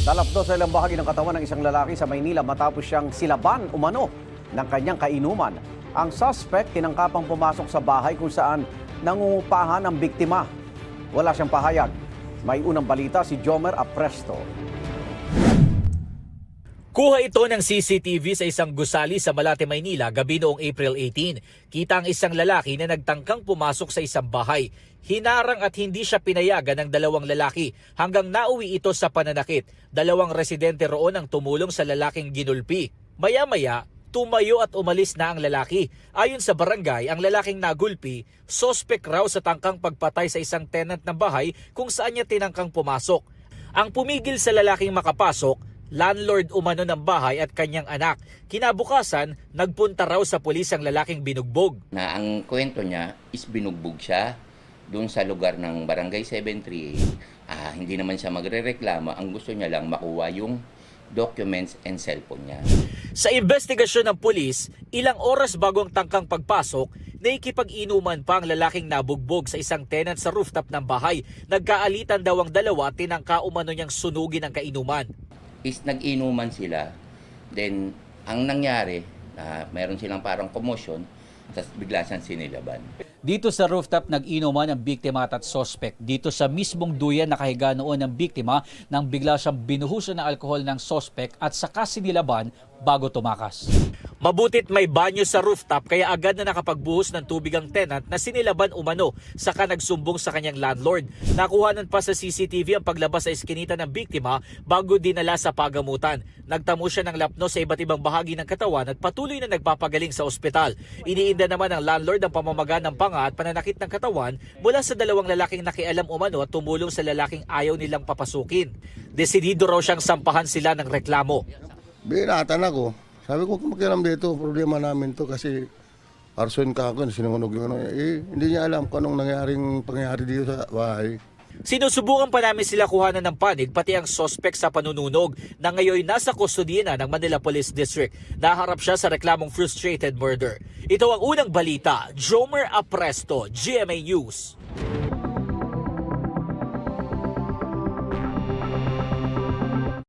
Nalapdo sa ilang bahagi ng katawan ng isang lalaki sa Maynila matapos siyang silaban umano ng kanyang kainuman. Ang suspect tinangkapang pumasok sa bahay kung saan nangungupahan ang biktima. Wala siyang pahayag. May unang balita si Jomer Apresto. Kuha ito ng CCTV sa isang gusali sa Malate, Maynila gabi noong April 18. Kita ang isang lalaki na nagtangkang pumasok sa isang bahay. Hinarang at hindi siya pinayagan ng dalawang lalaki hanggang nauwi ito sa pananakit. Dalawang residente roon ang tumulong sa lalaking ginulpi. Maya-maya, tumayo at umalis na ang lalaki. Ayon sa barangay, ang lalaking nagulpi, sospek raw sa tangkang pagpatay sa isang tenant ng bahay kung saan niya tinangkang pumasok. Ang pumigil sa lalaking makapasok, landlord umano ng bahay at kanyang anak. Kinabukasan, nagpunta raw sa pulis ang lalaking binugbog. Na ang kwento niya is binugbog siya doon sa lugar ng Barangay 738. Hindi naman siya magrereklamo. Ang gusto niya lang makuha yung documents and cellphone niya. Sa investigasyon ng pulis, ilang oras bago ang tangkang pagpasok, naikipag-inuman pa ang lalaking nabugbog sa isang tenant sa rooftop ng bahay. Nagkaalitan daw ang dalawa at tinangka umano niyang sunugin ang kainuman. Is nag-inuman sila, then ang nangyari, mayroon silang parang commotion, tapos bigla siyang sinilaban. Dito sa rooftop nag-inuman ang biktima at sospek. Dito sa mismong duyan nakahiga noon ng biktima nang bigla siyang binuhusan ng alkohol ng sospek at saka sinilaban bago tumakas. Mabutit may banyo sa rooftop kaya agad na nakapagbuhos ng tubig ang tenant na sinilaban umano saka nagsumbong sa kanyang landlord. Nakuhanan pa sa CCTV ang paglabas sa eskinita ng biktima bago dinala sa pagamutan. Nagtamo siya ng lapno sa iba't ibang bahagi ng katawan at patuloy na nagpapagaling sa ospital. Iniinda naman ng landlord ang pamamaga ng panga at pananakit ng katawan mula sa dalawang lalaking nakialam umano at tumulong sa lalaking ayaw nilang papasukin. Desidido raw siyang sampahan sila ng reklamo. Binatan ako. Sabi ko, makialam dito, problema namin to kasi arson ka ako, sinunog yung ano. Hindi niya alam kung anong pangyayari dito sa bahay. Sinusubukan pa namin sila kuhanan ng panig pati ang sospek sa panununog na ngayon nasa kustodiya na ng Manila Police District. Naharap siya sa reklamong frustrated murder. Ito ang unang balita. Jomer Apresto, GMA News.